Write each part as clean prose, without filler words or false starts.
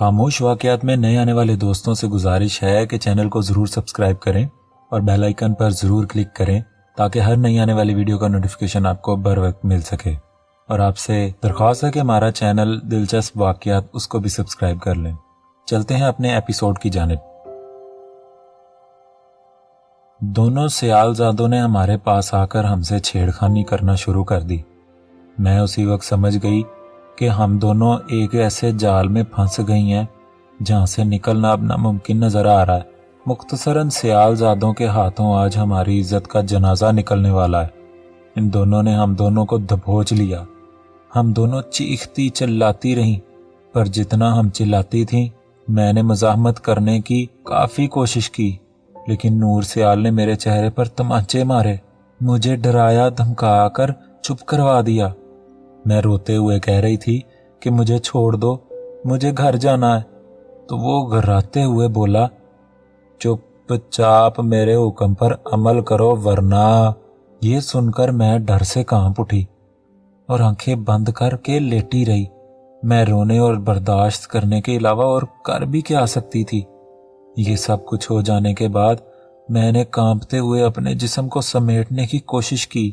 खामोश वाकयात में नए आने वाले दोस्तों से गुजारिश है कि चैनल को ज़रूर सब्सक्राइब करें और बेल आइकन पर ज़रूर क्लिक करें ताकि हर नई आने वाली वीडियो का नोटिफिकेशन आपको बर वक्त मिल सके। और आपसे दरख्वास्त है कि हमारा चैनल दिलचस्प वाकयात उसको भी सब्सक्राइब कर लें। चलते हैं अपने एपिसोड की जानिब। दोनों सियालजादों ने हमारे पास आकर हमसे छेड़खानी करना शुरू कर दी। मैं उसी वक्त समझ गई कि हम दोनों एक ऐसे जाल में फंस गई हैं जहां से निकलना अब नामुमकिन नजर आ रहा है। मुख्तसरन सियालजादों के हाथों आज हमारी इज्जत का जनाजा निकलने वाला है। इन दोनों ने हम दोनों को दबोच लिया। हम दोनों चीखती चिल्लाती रहीं, पर जितना हम चिल्लाती थीं मैंने मज़ाहमत करने की काफ़ी कोशिश की, लेकिन नूर सियाल ने मेरे चेहरे पर तमाचे मारे, मुझे डराया धमका कर चुप करवा दिया। मैं रोते हुए कह रही थी कि मुझे छोड़ दो, मुझे घर जाना है, तो वो घर्राते हुए बोला, चुपचाप मेरे हुक्म पर अमल करो वरना। ये सुनकर मैं डर से कांप उठी और आंखें बंद करके लेटी रही। मैं रोने और बर्दाश्त करने के अलावा और कर भी क्या सकती थी। ये सब कुछ हो जाने के बाद मैंने कांपते हुए अपने जिस्म को समेटने की कोशिश की।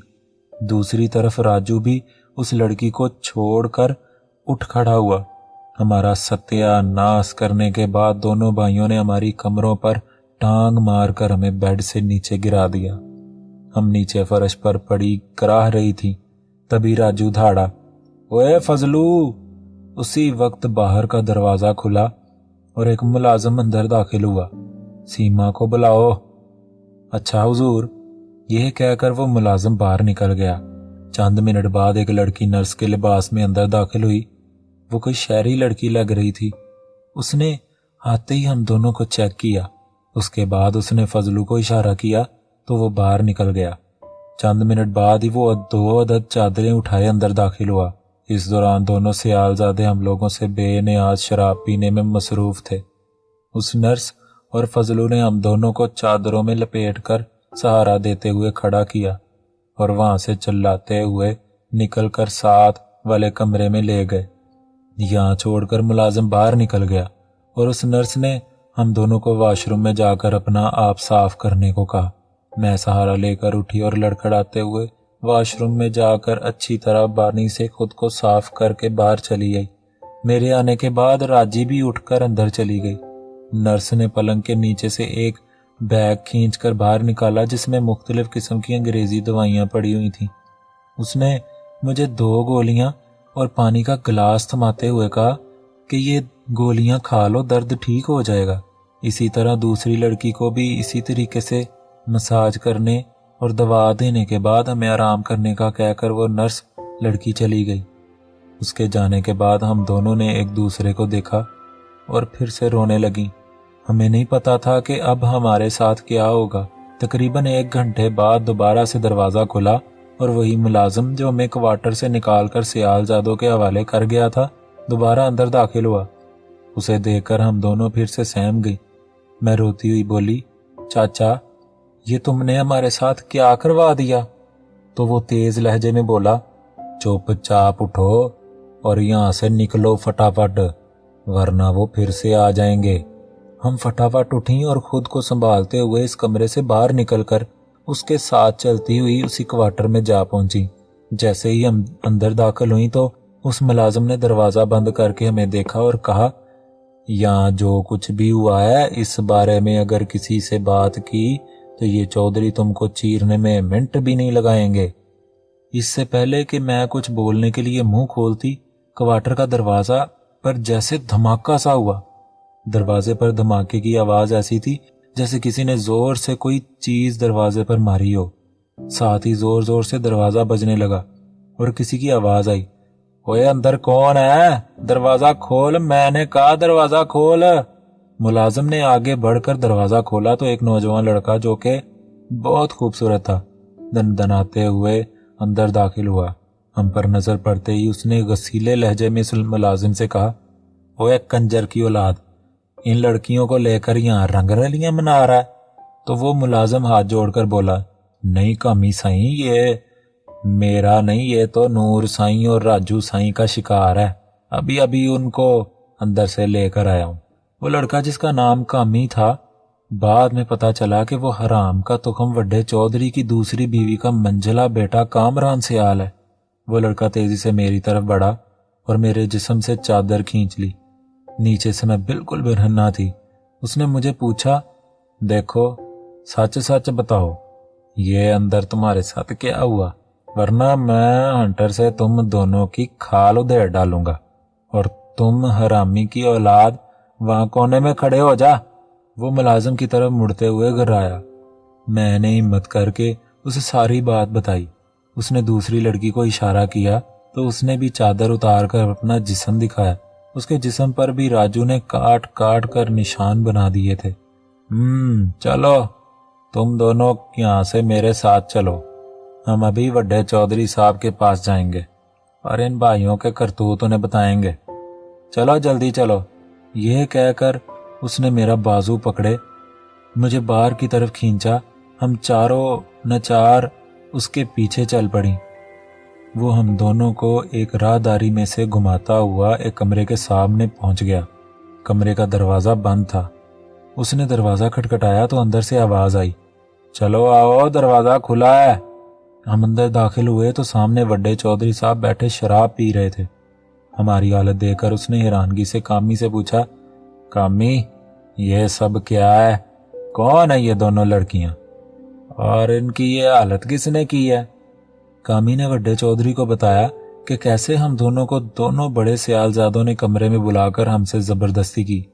दूसरी तरफ राजू भी उस लड़की को छोड़कर उठ खड़ा हुआ। हमारा सत्यानाश करने के बाद दोनों भाइयों ने हमारी कमरों पर टांग मारकर हमें बेड से नीचे गिरा दिया। हम नीचे फर्श पर पड़ी कराह रही थी, तभी राजू धाड़ा, ओए फजलू। उसी वक्त बाहर का दरवाजा खुला और एक मुलाजिम अंदर दाखिल हुआ। सीमा को बुलाओ। अच्छा हुजूर। यह कहकर वो मुलाजिम बाहर निकल गया। चंद मिनट बाद एक लड़की नर्स के लिबास में अंदर दाखिल हुई। वो कोई शहरी लड़की लग रही थी। उसने आते ही हम दोनों को चेक किया। उसके बाद उसने फजलू को इशारा किया तो वो बाहर निकल गया। चंद मिनट बाद ही वो 2 अदद चादरें उठाए अंदर दाखिल हुआ। इस दौरान दोनों सियालजादे हम लोगों से बेनियाज शराब पीने में मसरूफ थे। उस नर्स और फजलू ने हम दोनों को चादरों में लपेटकर सहारा देते हुए खड़ा किया और वहां से चिल्लाते हुए निकलकर साथ वाले कमरे में ले गए। यहाँ छोड़कर मुलाजिम बाहर निकल गया और उस नर्स ने हम दोनों को वॉशरूम में जाकर अपना आप साफ करने को कहा। मैं सहारा लेकर उठी और लड़खड़ाते हुए वॉशरूम में जाकर अच्छी तरह पानी से खुद को साफ करके बाहर चली गई। मेरे आने के बाद राजी भी उठकर अंदर चली गई। नर्स ने पलंग के नीचे से एक बैग खींचकर बाहर निकाला जिसमें मुख्तलिफ किस्म की अंग्रेजी दवाइयां पड़ी हुई थीं। उसने मुझे 2 गोलियां और पानी का गिलास थमाते हुए कहा कि ये गोलियां खा लो, दर्द ठीक हो जाएगा। इसी तरह दूसरी लड़की को भी इसी तरीके से मसाज करने और दवा देने के बाद हमें आराम करने का कहकर वो नर्स लड़की चली गई। उसके जाने के बाद हम दोनों ने एक दूसरे को देखा और फिर से रोने लगी। हमें नहीं पता था कि अब हमारे साथ क्या होगा। तकरीबन 1 घंटे बाद दोबारा से दरवाज़ा खुला और वही मुलाजिम जो हमें क्वार्टर से निकालकर सियालजादों के हवाले कर गया था दोबारा अंदर दाखिल हुआ। उसे देखकर हम दोनों फिर से सहम गई। मैं रोती हुई बोली, चाचा ये तुमने हमारे साथ क्या करवा दिया? तो वो तेज लहजे में बोला, चुपचाप उठो और यहाँ से निकलो फटाफट, वरना वो फिर से आ जाएंगे। हम फटाफट उठी और खुद को संभालते हुए इस कमरे से बाहर निकलकर उसके साथ चलती हुई उसी क्वार्टर में जा पहुंची। जैसे ही हम अंदर दाखिल हुई तो उस मुलाजिम ने दरवाज़ा बंद करके हमें देखा और कहा, यहाँ जो कुछ भी हुआ है इस बारे में अगर किसी से बात की तो ये चौधरी तुमको चीरने में मिनट भी नहीं लगाएंगे। इससे पहले कि मैं कुछ बोलने के लिए मुंह खोलती, क्वार्टर का दरवाज़ा पर जैसे धमाका सा हुआ। दरवाजे पर धमाके की आवाज़ ऐसी थी जैसे किसी ने जोर से कोई चीज़ दरवाजे पर मारी हो। साथ ही जोर जोर से दरवाज़ा बजने लगा और किसी की आवाज़ आई, ओए अंदर कौन है? दरवाज़ा खोल, मैंने कहा दरवाज़ा खोल। मुलाजिम ने आगे बढ़कर दरवाज़ा खोला तो एक नौजवान लड़का जो कि बहुत खूबसूरत था दनदनाते हुए अंदर दाखिल हुआ। हम पर नज़र पड़ते ही उसने गसीले लहजे में मुलाजिम से कहा, ओए कंजर की औलाद, इन लड़कियों को लेकर यहाँ रंगरलियां मना रहा है? तो वो मुलाजिम हाथ जोड़कर बोला, नहीं कामी साईं, ये मेरा नहीं, ये तो नूर साईं और राजू साईं का शिकार है। अभी अभी उनको अंदर से लेकर आया हूँ। वो लड़का जिसका नाम कामी था, बाद में पता चला कि वो हराम का तुखम वड्डे चौधरी की दूसरी बीवी का मंझला बेटा कामरान सियाल है। वो लड़का तेजी से मेरी तरफ बढ़ा और मेरे जिस्म से चादर खींच ली। नीचे से मैं बिल्कुल बेरहना थी। उसने मुझे पूछा, देखो सच सच बताओ, ये अंदर तुम्हारे साथ क्या हुआ, वरना मैं हंटर से तुम दोनों की खाल उधेड़ डालूंगा और तुम हरामी की औलाद वहां कोने में खड़े हो जा। वो मुलाजिम की तरफ मुड़ते हुए घबराया। मैंने हिम्मत करके उसे सारी बात बताई। उसने दूसरी लड़की को इशारा किया तो उसने भी चादर उतार कर अपना जिस्म दिखाया। उसके जिस्म पर भी राजू ने काट काट कर निशान बना दिए थे। चलो तुम दोनों यहाँ से मेरे साथ चलो, हम अभी वड्डे चौधरी साहब के पास जाएंगे और इन भाइयों के करतूत उन्हें बताएंगे। चलो जल्दी चलो। यह कहकर उसने मेरा बाजू पकड़े मुझे बाहर की तरफ खींचा। हम चारों नचार उसके पीछे चल पड़ी। वो हम दोनों को एक राहदारी में से घुमाता हुआ एक कमरे के सामने पहुंच गया। कमरे का दरवाजा बंद था। उसने दरवाजा खटखटाया तो अंदर से आवाज आई, चलो आओ, दरवाजा खुला है। हम अंदर दाखिल हुए तो सामने वड्डे चौधरी साहब बैठे शराब पी रहे थे। हमारी हालत देखकर उसने हैरानगी से कामी से पूछा, कामी ये सब क्या है, कौन है ये दोनों लड़कियां और इनकी ये हालत किसने की है? कामी ने वड्डे चौधरी को बताया कि कैसे हम दोनों को दोनों बड़े सियालजादों ने कमरे में बुलाकर हमसे जबरदस्ती की।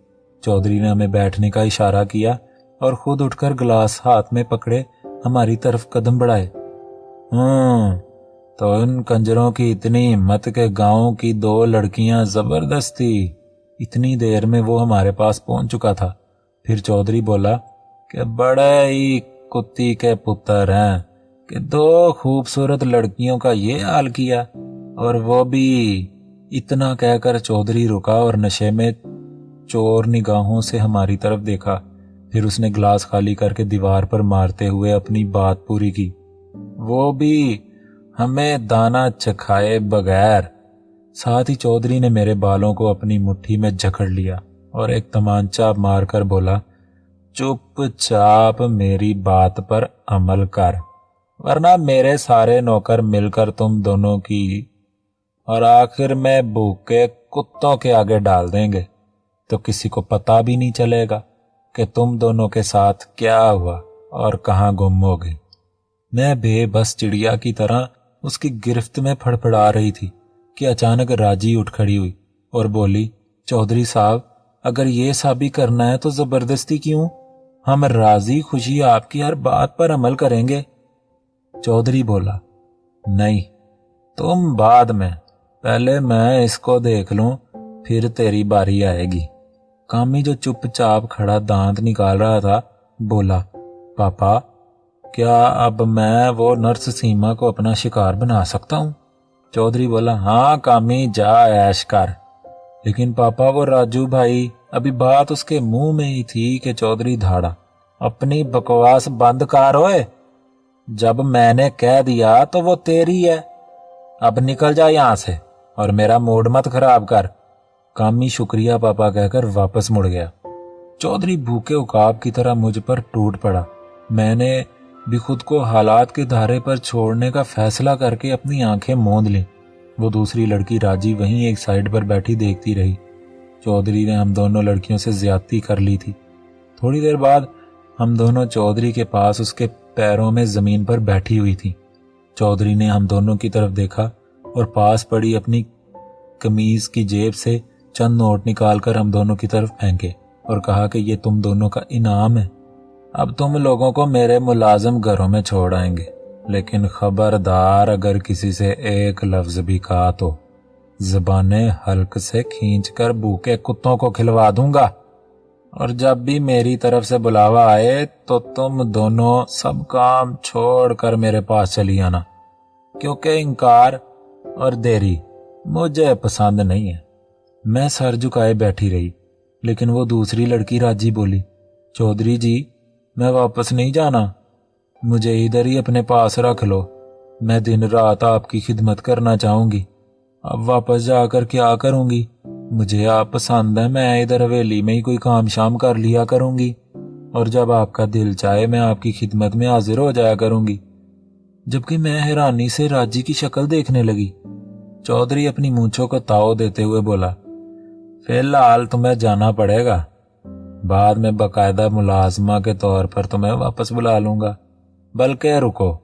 चौधरी ने हमें बैठने का इशारा किया और खुद उठकर गिलास हाथ में पकड़े हमारी तरफ कदम बढ़ाए। तो इन कंजरों की इतनी हिम्मत के गांव की दो लड़कियां जबरदस्ती। इतनी देर में वो हमारे पास पहुंच चुका था। फिर चौधरी बोला कि बड़े ही कुत्ती के पुत्र हैं कि दो खूबसूरत लड़कियों का ये हाल किया, और वो भी। इतना कहकर चौधरी रुका और नशे में चोर निगाहों से हमारी तरफ देखा। फिर उसने गिलास खाली करके दीवार पर मारते हुए अपनी बात पूरी की। वो भी हमें दाना चखाए बगैर। साथ ही चौधरी ने मेरे बालों को अपनी मुट्ठी में जकड़ लिया और एक तमांचा मारकर बोला, चुपचाप मेरी बात पर अमल कर, वरना मेरे सारे नौकर मिलकर तुम दोनों की और आखिर में भूखे कुत्तों के आगे डाल देंगे, तो किसी को पता भी नहीं चलेगा कि तुम दोनों के साथ क्या हुआ और कहाँ गुम हो गए। मैं बेबस चिड़िया की तरह उसकी गिरफ्त में फड़फड़ा रही थी कि अचानक राजी उठ खड़ी हुई और बोली, चौधरी साहब अगर ये साबित करना है तो जबरदस्ती क्यों, हम राजी खुशी आपकी हर बात पर अमल करेंगे। चौधरी बोला, नहीं तुम बाद में, पहले मैं इसको देख लूं फिर तेरी बारी आएगी। कामी जो चुपचाप खड़ा दांत निकाल रहा था बोला, पापा क्या अब मैं वो नर्स सीमा को अपना शिकार बना सकता हूँ? चौधरी बोला, हाँ कामी जा ऐश कर। लेकिन पापा वो राजू भाई, अभी बात उसके मुंह में ही थी कि चौधरी धाड़ा, अपनी बकवास बंद कर ओए, जब मैंने कह दिया तो वो तेरी है, अब निकल जा यहाँ से और मेरा मूड मत खराब कर। कामी शुक्रिया पापा कहकर वापस मुड़ गया। चौधरी भूखे उकाब की तरह मुझ पर टूट पड़ा। मैंने भी खुद को हालात के धारे पर छोड़ने का फैसला करके अपनी आंखें मूंद ली। वो दूसरी लड़की राजी वहीं एक साइड पर बैठी देखती रही। चौधरी ने हम दोनों लड़कियों से ज्यादती कर ली थी। थोड़ी देर बाद हम दोनों चौधरी के पास उसके पैरों में जमीन पर बैठी हुई थी। चौधरी ने हम दोनों की तरफ देखा और पास पड़ी अपनी कमीज की जेब से चंद नोट निकालकर हम दोनों की तरफ फेंके और कहा कि ये तुम दोनों का इनाम है। अब तुम लोगों को मेरे मुलाजिम घरों में छोड़ आएंगे, लेकिन खबरदार अगर किसी से एक लफ्ज भी कहा तो ज़बाने हल्क से खींचकर भूखे कुत्तों को खिलवा दूंगा, और जब भी मेरी तरफ से बुलावा आए तो तुम दोनों सब काम छोड़कर मेरे पास चली आना, क्योंकि इनकार और देरी मुझे पसंद नहीं है। मैं सर झुकाए बैठी रही, लेकिन वो दूसरी लड़की राजी बोली, चौधरी जी मैं वापस नहीं जाना, मुझे इधर ही अपने पास रख लो, मैं दिन रात आपकी खिदमत करना चाहूंगी। अब वापस जाकर क्या करूंगी, मुझे आप पसंद है, मैं इधर हवेली में ही कोई काम शाम कर लिया करूंगी और जब आपका दिल चाहे मैं आपकी खिदमत में हाजिर हो जाया करूंगी। जबकि मैं हैरानी से राजी की शक्ल देखने लगी। चौधरी अपनी मूंछों को ताव देते हुए बोला, फिलहाल तुम्हें जाना पड़ेगा, बाद में बाकायदा मुलाजमा के तौर पर तुम्हें वापस बुला लूंगा। बल्कि रुको।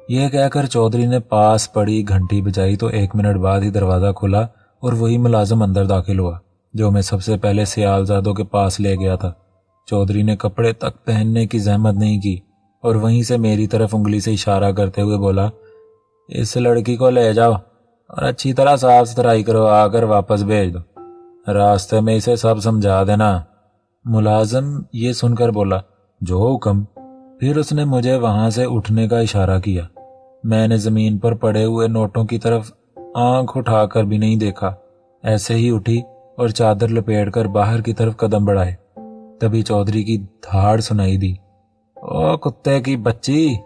यह कहकर चौधरी ने पास पड़ी घंटी बजाई तो 1 मिनट बाद ही दरवाजा खुला और वही मुलाजिम अंदर दाखिल हुआ जो मैं सबसे पहले सियालजादों के पास ले गया था। चौधरी ने कपड़े तक पहनने की जहमत नहीं की और वहीं से मेरी तरफ उंगली से इशारा करते हुए बोला, इस लड़की को ले जाओ और अच्छी तरह साफ सुथराई करो, आकर वापस भेज दो। रास्ते में इसे सब समझा देना। मुलाजिम ये सुनकर बोला, जो हुक्म। फिर उसने मुझे वहां से उठने का इशारा किया। मैंने जमीन पर पड़े हुए नोटों की तरफ आंख उठाकर भी नहीं देखा, ऐसे ही उठी और चादर लपेटकर बाहर की तरफ कदम बढ़ाए। तभी चौधरी की धाड़ सुनाई दी, ओ कुत्ते की बच्ची,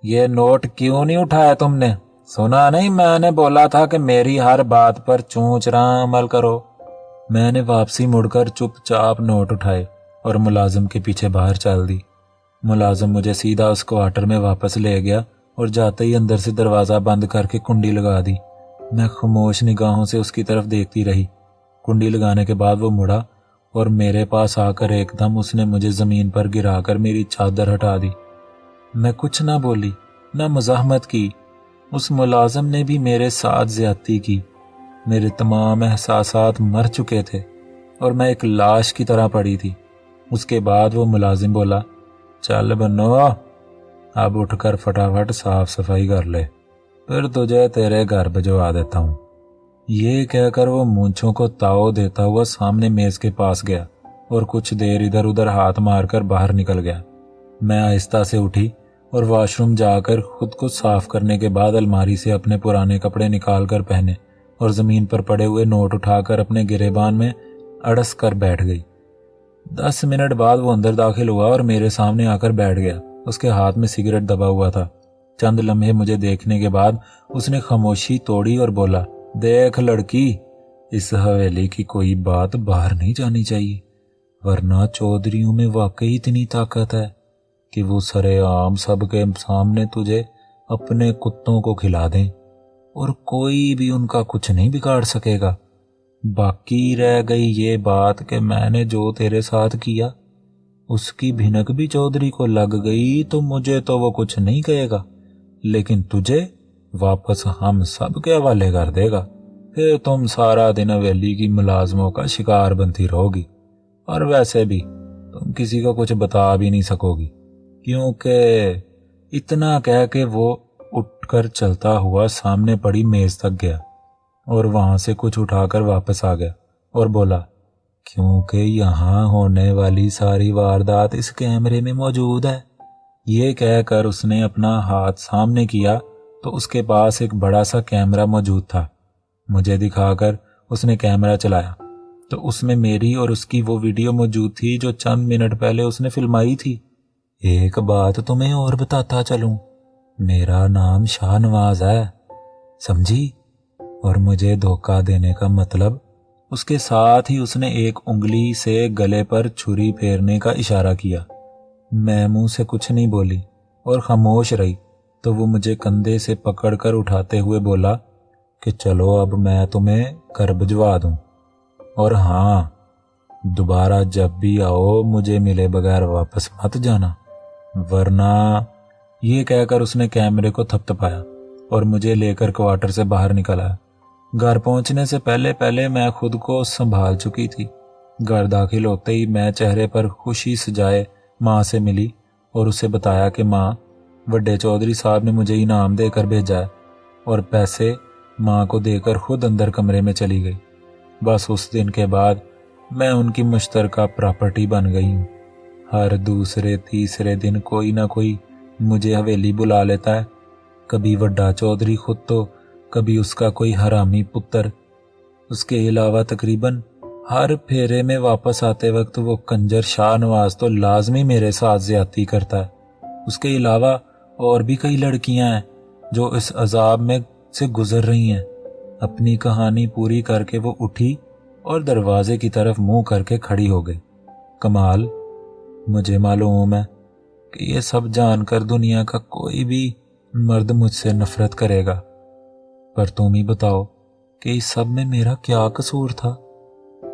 ये नोट क्यों नहीं उठाया तुमने? सुना नहीं मैंने बोला था कि मेरी हर बात पर चूंच रहा अमल करो। मैंने वापसी मुड़कर चुपचाप नोट उठाए और मुलाजिम के पीछे बाहर चल दी। मुलाजिम मुझे सीधा उस क्वार्टर में वापस ले गया और जाते ही अंदर से दरवाजा बंद करके कुंडी लगा दी। मैं खामोश निगाहों से उसकी तरफ देखती रही। कुंडी लगाने के बाद वो मुड़ा और मेरे पास आकर एकदम उसने मुझे जमीन पर गिराकर मेरी चादर हटा दी। मैं कुछ ना बोली, ना मुज़ाहमत की। उस मुलाजिम ने भी मेरे साथ ज्यादती की। मेरे तमाम एहसासात मर चुके थे और मैं एक लाश की तरह पड़ी थी। उसके बाद वो मुलाजिम बोला, चल बन्नो, अब उठकर फटाफट साफ सफाई कर ले, फिर तुझे तेरे घर भिजवा देता हूँ। ये कहकर वो मूंछों को ताव देता हुआ सामने मेज के पास गया और कुछ देर इधर उधर हाथ मारकर बाहर निकल गया। मैं आहिस्ता से उठी और वॉशरूम जाकर खुद को साफ करने के बाद अलमारी से अपने पुराने कपड़े निकाल कर पहने और जमीन पर पड़े हुए नोट उठाकर अपने गिरेबान में अड़स कर बैठ गई। 10 मिनट बाद वो अंदर दाखिल हुआ और मेरे सामने आकर बैठ गया। उसके हाथ में सिगरेट दबा हुआ था। चंद लम्हे मुझे देखने के बाद उसने खामोशी तोड़ी और बोला, देख लड़की, इस हवेली की कोई बात बाहर नहीं जानी चाहिए, वरना चौधरियों में वाकई इतनी ताकत है कि वो सरेआम सबके सामने तुझे अपने कुत्तों को खिला दें और कोई भी उनका कुछ नहीं बिगाड़ सकेगा। बाकी रह गई ये बात कि मैंने जो तेरे साथ किया उसकी भिनक भी चौधरी को लग गई तो मुझे तो वो कुछ नहीं कहेगा, लेकिन तुझे वापस हम सब के हवाले कर देगा। फिर तुम सारा दिन हवेली की मुलाजमों का शिकार बनती रहोगी और वैसे भी तुम किसी को कुछ बता भी नहीं सकोगी, क्योंकि इतना कह के वो उठकर चलता हुआ सामने पड़ी मेज तक गया और वहां से कुछ उठाकर वापस आ गया और बोला, क्योंकि यहाँ होने वाली सारी वारदात इस कैमरे में मौजूद है। ये कहकर उसने अपना हाथ सामने किया तो उसके पास एक बड़ा सा कैमरा मौजूद था। मुझे दिखाकर उसने कैमरा चलाया तो उसमें मेरी और उसकी वो वीडियो मौजूद थी जो चंद मिनट पहले उसने फिल्माई थी। एक बात तुम्हें और बताता चलूं, मेरा नाम शाहनवाज है, समझी? और मुझे धोखा देने का मतलब। उसके साथ ही उसने एक उंगली से गले पर छुरी फेरने का इशारा किया। मैं मुंह से कुछ नहीं बोली और खामोश रही तो वो मुझे कंधे से पकड़कर उठाते हुए बोला कि चलो अब मैं तुम्हें घर भिजवा दूं, और हाँ, दोबारा जब भी आओ मुझे मिले बगैर वापस मत जाना, वरना। ये कहकर उसने कैमरे को थपथपाया और मुझे लेकर क्वार्टर से बाहर निकल आया। घर पहुंचने से पहले पहले मैं खुद को संभाल चुकी थी। घर दाखिल होते ही मैं चेहरे पर खुशी सजाए माँ से मिली और उसे बताया कि माँ, बड़े चौधरी साहब ने मुझे इनाम देकर भेजा है, और पैसे माँ को देकर खुद अंदर कमरे में चली गई। बस उस दिन के बाद मैं उनकी मुश्तरका प्रॉपर्टी बन गई हूँ। हर दूसरे तीसरे दिन कोई ना कोई मुझे हवेली बुला लेता है, कभी बड़ा चौधरी खुद तो कभी उसका कोई हरामी पुत्र। उसके अलावा तकरीबन हर फेरे में वापस आते वक्त वो कंजर शाहनवाज तो लाजमी मेरे साथ ज्यादती करता है। उसके अलावा और भी कई लड़कियां हैं जो इस अजाब में से गुजर रही हैं। अपनी कहानी पूरी करके वो उठी اور دروازے کی طرف منہ کر کے کھڑی ہو گئی۔ کمال، مجھے معلوم ہے کہ یہ سب جان کر دنیا کا کوئی بھی مرد مجھ سے نفرت کرے گا، پر تم ہی بتاؤ کہ اس سب میں میرا کیا قصور تھا؟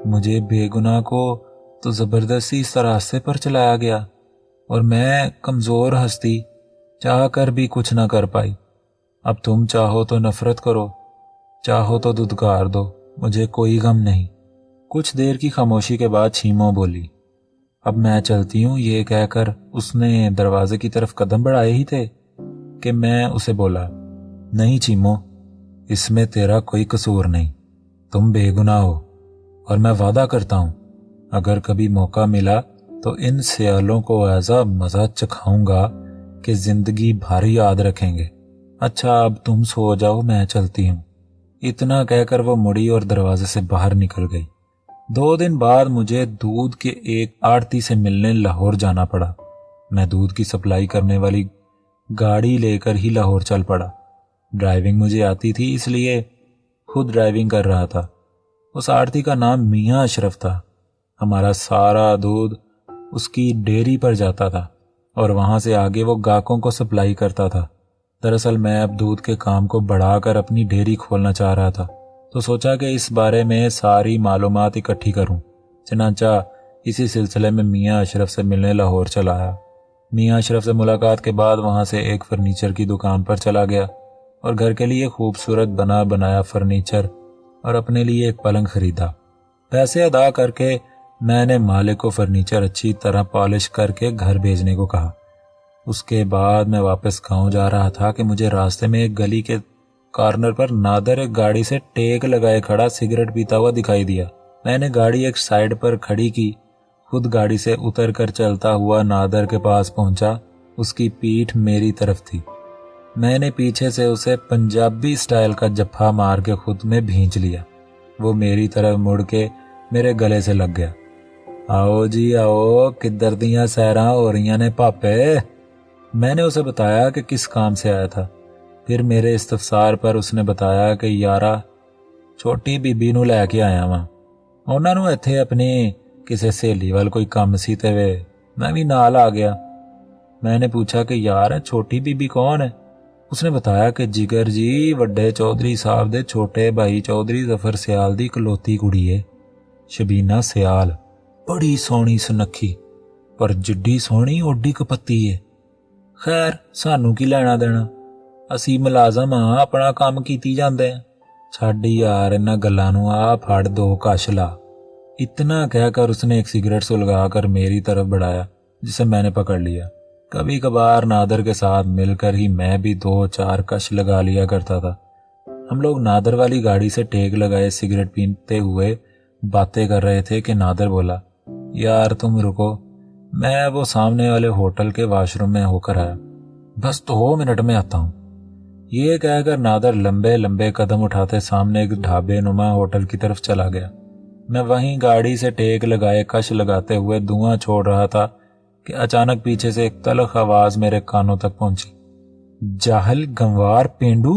مجھے بے گناہ کو تو زبردستی اس راستے پر چلایا گیا، اور میں کمزور ہستی چاہ کر بھی کچھ نہ کر پائی۔ اب تم چاہو تو نفرت کرو، چاہو تو دھتکار دو، مجھے کوئی غم نہیں۔ کچھ دیر کی خاموشی کے بعد چھیمو بولی، اب میں چلتی ہوں۔ یہ کہہ کر اس نے دروازے کی طرف قدم بڑھائے ہی تھے کہ میں اسے بولا، نہیں چھیمو، اس میں تیرا کوئی قصور نہیں، تم بے گناہ ہو، اور میں وعدہ کرتا ہوں اگر کبھی موقع ملا تو ان سیالوں کو ایسا مزہ چکھاؤں گا کہ زندگی بھر یاد رکھیں گے۔ اچھا اب تم سو جاؤ، میں چلتی ہوں۔ اتنا کہہ کر وہ مڑی اور دروازے سے باہر نکل گئی۔ 2 دن بعد مجھے دودھ کے ایک آڑتی سے ملنے لاہور جانا پڑا۔ میں دودھ کی سپلائی کرنے والی گاڑی لے کر ہی لاہور چل پڑا۔ ڈرائیونگ مجھے آتی تھی، اس لیے خود ڈرائیونگ کر رہا تھا۔ اس آڑتی کا نام میاں اشرف تھا۔ ہمارا سارا دودھ اس کی ڈیری پر جاتا تھا اور وہاں سے آگے وہ گاہکوں کو سپلائی کرتا تھا۔ دراصل میں اب دودھ کے کام کو بڑھا کر اپنی ڈیری کھولنا چاہ رہا تھا، تو سوچا کہ اس بارے میں ساری معلومات اکٹھی کروں۔ چنانچہ اسی سلسلے میں میاں اشرف سے ملنے لاہور چلا آیا۔ میاں اشرف سے ملاقات کے بعد وہاں سے ایک فرنیچر کی دکان پر چلا گیا اور گھر کے لیے خوبصورت بنا بنایا فرنیچر اور اپنے لیے ایک پلنگ خریدا۔ پیسے ادا کر کے میں نے مالک کو فرنیچر اچھی طرح پالش کر کے گھر بھیجنے کو کہا۔ اس کے بعد میں واپس گاؤں جا رہا تھا کہ مجھے راستے میں ایک گلی کے کارنر پر نادر ایک گاڑی سے ٹیک لگائے کھڑا سگریٹ پیتا ہوا دکھائی دیا۔ میں نے گاڑی ایک سائیڈ پر کھڑی کی، خود گاڑی سے اتر کر چلتا ہوا نادر کے پاس پہنچا۔ اس کی پیٹھ میری طرف تھی۔ میں نے پیچھے سے اسے پنجابی سٹائل کا جفا مار کے خود میں بھینچ لیا۔ وہ میری طرف مڑ کے میرے گلے سے لگ گیا۔ آؤ جی آؤ، کدھر دیاں سیراں ہو رہی نے پاپے؟ میں نے اسے بتایا کہ کس کام سے آیا تھا۔ پھر میرے استفسار پر اس نے بتایا کہ یارا چھوٹی بی بی نو لے کے آیا ہاں، انہاں نو ایتھے اپنی کسے سہیلی وال کوئی کم سی تے وے میں بھی نال آ گیا۔ میں نے پوچھا کہ یار چھوٹی بی بی کون ہے؟ اس نے بتایا کہ جگر جی وڈے چودھری صاحب دے چھوٹے بھائی چودھری ظفر سیال دی کلوتی کڑی ہے، شبینہ سیال، بڑی سونی سنکھی، پر جڈی سونی اوڈی کپتی ہے۔ خیر سانو کی لینا دینا، اسی ملازم ہاں، اپنا کام کیتی جاندے ہیں۔ چھڈ یار انہاں گلاں نو، آ پھڑ 2 کش لا۔ اتنا کہہ کر اس نے ایک سگریٹ سلگا کر میری طرف بڑھایا، جسے میں نے پکڑ لیا۔ کبھی کبھار نادر کے ساتھ مل کر ہی میں بھی 2-4 کش لگا لیا کرتا تھا۔ ہم لوگ نادر والی گاڑی سے ٹیک لگائے سگریٹ پیتے ہوئے باتیں کر رہے تھے کہ نادر بولا، یار تم رکو، میں وہ سامنے والے ہوٹل کے واش روم میں ہو کر آیا، بس 2 منٹ میں آتا ہوں۔ یہ کہہ کر نادر لمبے لمبے قدم اٹھاتے سامنے ایک ڈھابے نما ہوٹل کی طرف چلا گیا۔ میں وہیں گاڑی سے ٹیک لگائے کش لگاتے ہوئے دھواں چھوڑ رہا تھا کہ اچانک پیچھے سے ایک تلخ آواز میرے کانوں تک پہنچی، جاہل گنوار پینڈو۔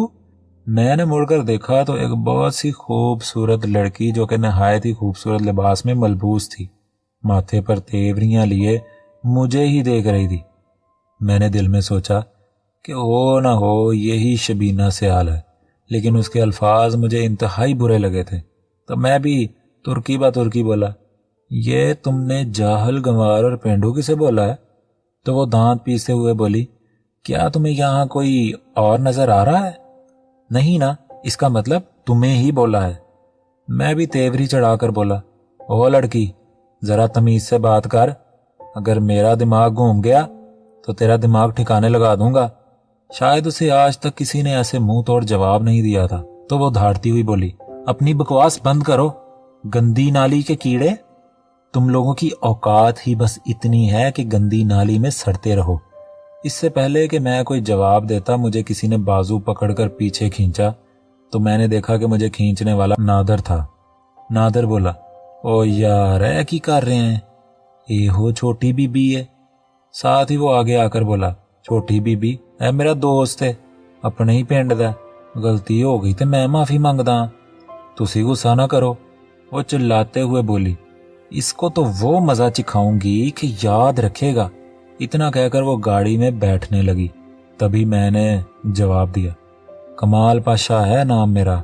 میں نے مڑ کر دیکھا تو ایک بہت سی خوبصورت لڑکی جو کہ نہایت ہی خوبصورت لباس میں ملبوس تھی، ماتھے پر تیوریاں لیے مجھے ہی دیکھ رہی تھی۔ میں نے دل میں سوچا کہ او نہ ہو یہی شبینہ سیال ہے، لیکن اس کے الفاظ مجھے انتہائی برے لگے تھے، تو میں بھی ترکی با ترکی بولا، یہ تم نے جاہل گنوار اور پینڈو کسے بولا ہے؟ تو وہ دانت پیستے ہوئے بولی، کیا تمہیں یہاں کوئی اور نظر آ رہا ہے؟ نہیں نا، اس کا مطلب تمہیں ہی بولا ہے۔ میں بھی تیوری چڑھا کر بولا، او لڑکی ذرا تمیز سے بات کر، اگر میرا دماغ گھوم گیا تو تیرا دماغ ٹھکانے لگا دوں گا۔ شاید اسے آج تک کسی نے ایسے منہ توڑ جواب نہیں دیا تھا، تو وہ دھاڑتی ہوئی بولی، اپنی بکواس بند کرو گندی نالی کے کیڑے، تم لوگوں کی اوقات ہی بس اتنی ہے کہ گندی نالی میں سڑتے رہو۔ اس سے پہلے کہ میں کوئی جواب دیتا مجھے کسی نے بازو پکڑ کر پیچھے کھینچا، تو میں نے دیکھا کہ مجھے کھینچنے والا نادر تھا۔ نادر بولا، او یار اے کی کر رہے ہیں، اے ہو چھوٹی بی بی ہے۔ ساتھ ہی وہ آگے آ کر بولا، چھوٹی بی بی اے میرا دوست ہے، اپنے ہی پنڈ دا، غلطی ہو گئی تے میں معافی منگدا ہاں، تسی غصہ نہ کرو۔ वो चिल्लाते हुए बोली, इसको तो वो मजा चिखाऊंगी कि याद रखेगा। इतना कहकर वो गाड़ी में बैठने लगी। तभी मैंने जवाब दिया, कमाल पाशा है नाम मेरा,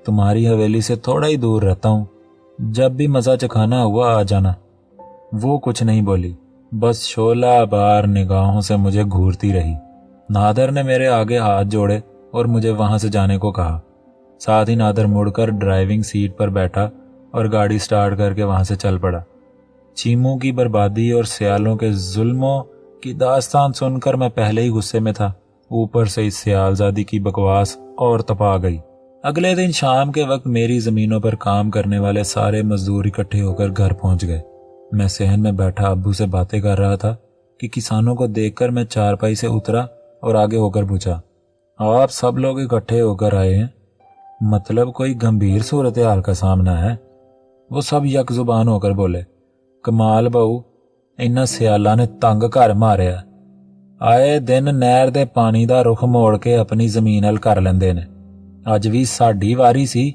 तुम्हारी हवेली से थोड़ा ही दूर रहता हूँ, जब भी मजा चखाना हुआ आ जाना। वो कुछ नहीं बोली, बस शोला बार निगाहों से मुझे घूरती रही। नादर ने मेरे आगे हाथ जोड़े और मुझे वहां से जाने को कहा। साथ ही नादर मुड़कर ड्राइविंग सीट पर बैठा और गाड़ी स्टार्ट करके वहां से चल पड़ा। चीमू की बर्बादी और सियालों के जुल्मों की दास्तान सुनकर मैं पहले ही गुस्से में था, ऊपर से इस सियालजादी की बकवास और तपा गई। अगले दिन शाम के वक्त मेरी जमीनों पर काम करने वाले सारे मजदूर इकट्ठे होकर घर पहुंच गए। मैं सहन में बैठा अब्बू से बातें कर रहा था कि किसानों को देखकर मैं चारपाई से उतरा और आगे होकर पूछा, आप सब लोग इकट्ठे होकर आए हैं, मतलब कोई गंभीर सूरत हाल का सामना है? वो सब यक जुबान होकर बोले, कमाल बहू, इन्हां सियाला ने तंग घर मारिया, आए दिन नहर दे पानी दा रुख मोड़ के अपनी जमीन हल कर लेंदे ने। अज भी साडी वारी सी,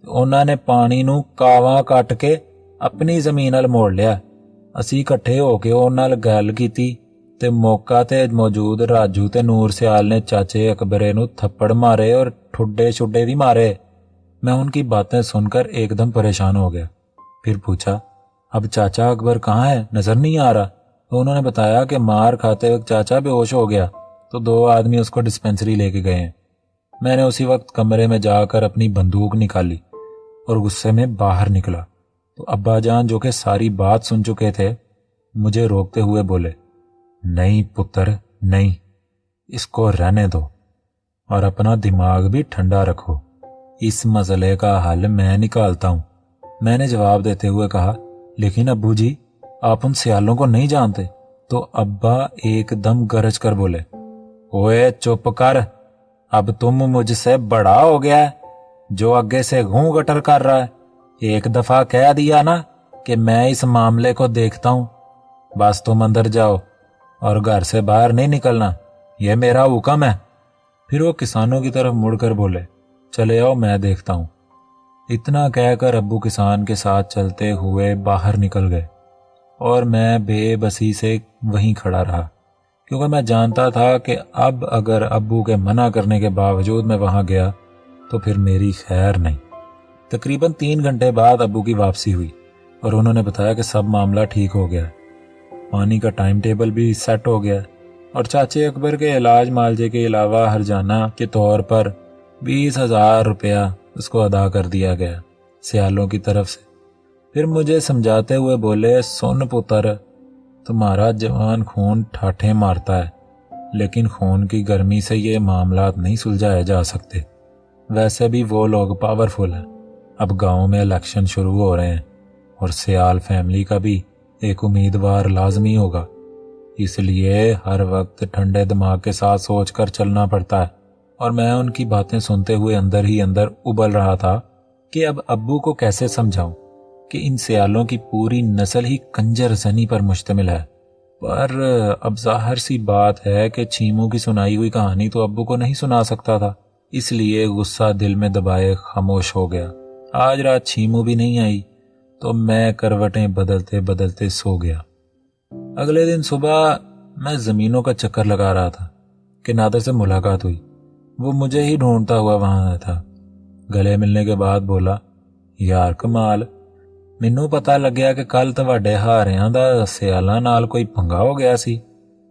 उन्हां ने पानी नूं कावां कट के अपनी जमीन हल मोड़ लिया। असी इकट्ठे होके उन्हां नाल गल कीती ते मौका ते मौजूद राजू ते नूर सियाल ने चाचे अकबरे नूं थप्पड़ मारे और ठुड्डे छुड्डे भी मारे। मैं उनकी बातें सुनकर एकदम परेशान हो गया। फिर पूछा, अब चाचा अकबर कहाँ है, नजर नहीं आ रहा? तो उन्होंने बताया कि मार खाते वक्त चाचा बेहोश हो गया, तो 2 आदमी उसको डिस्पेंसरी लेके गए हैं। मैंने उसी वक्त कमरे में जाकर अपनी बंदूक निकाली और गुस्से में बाहर निकला तो अब्बा जान, जो कि सारी बात सुन चुके थे, मुझे रोकते हुए बोले, नहीं पुत्र नहीं, इसको रहने दो और अपना दिमाग भी ठंडा रखो, इस मसले का हल मैं निकालता हूं। मैंने जवाब देते हुए कहा, लेकिन अब्बू जी, आप उन सियालों को नहीं जानते। तो अब्बा एकदम गरज कर बोले, ओए चुप कर, अब तुम मुझसे बड़ा हो गया है जो आगे से घूं गटर कर रहा है। एक दफा कह दिया ना कि मैं इस मामले को देखता हूं, बस तुम अंदर जाओ और घर से बाहर नहीं निकलना, यह मेरा हुक्म है। फिर वो किसानों की तरफ मुड़कर बोले, चले आओ मैं देखता हूं। इतना कहकर अब्बू किसान के साथ चलते हुए बाहर निकल गए और मैं बेबसी से वहीं खड़ा रहा, क्योंकि मैं जानता था कि अब अगर अब्बू के मना करने के बावजूद मैं वहां गया तो फिर मेरी खैर नहीं। तकरीबन 3 घंटे बाद अब्बू की वापसी हुई और उन्होंने बताया कि सब मामला ठीक हो गया, पानी का टाइम टेबल भी सेट हो गया और चाचे अकबर के इलाज मालजे के अलावा हरजाना के तौर पर 20,000 रुपया उसको अदा कर दिया गया सियालों की तरफ से। फिर मुझे समझाते हुए बोले, सुन पुत्र, तुम्हारा जवान खून ठाठे मारता है, लेकिन खून की गर्मी से ये मामलात नहीं सुलझाए जा सकते। वैसे भी वो लोग पावरफुल हैं। अब गांव में इलेक्शन शुरू हो रहे हैं और सियाल फैमिली का भी एक उम्मीदवार लाजमी होगा, इसलिए हर वक्त ठंडे दिमाग के साथ सोचकर चलना पड़ता है। और मैं उनकी बातें सुनते हुए अंदर ही अंदर उबल रहा था कि अब अब्बू को कैसे समझाऊं कि इन सियालों की पूरी नस्ल ही कंजर जनी पर मुश्तमिल है। पर अब जाहिर सी बात है कि चीमू की सुनाई हुई कहानी तो अब्बू को नहीं सुना सकता था, इसलिए गुस्सा दिल में दबाए खामोश हो गया। आज रात चीमू भी नहीं आई तो मैं करवटें बदलते बदलते सो गया। अगले दिन सुबह मैं जमीनों का चक्कर लगा रहा था कि नादर से मुलाकात हुई। वो मुझे ही ढूंढता हुआ वहां आया था। गले मिलने के बाद बोला, यार कमाल, मैनू पता लग्या कि कल तुहाडे हारियां दा सियालां नाल कोई पंगा हो गया सी।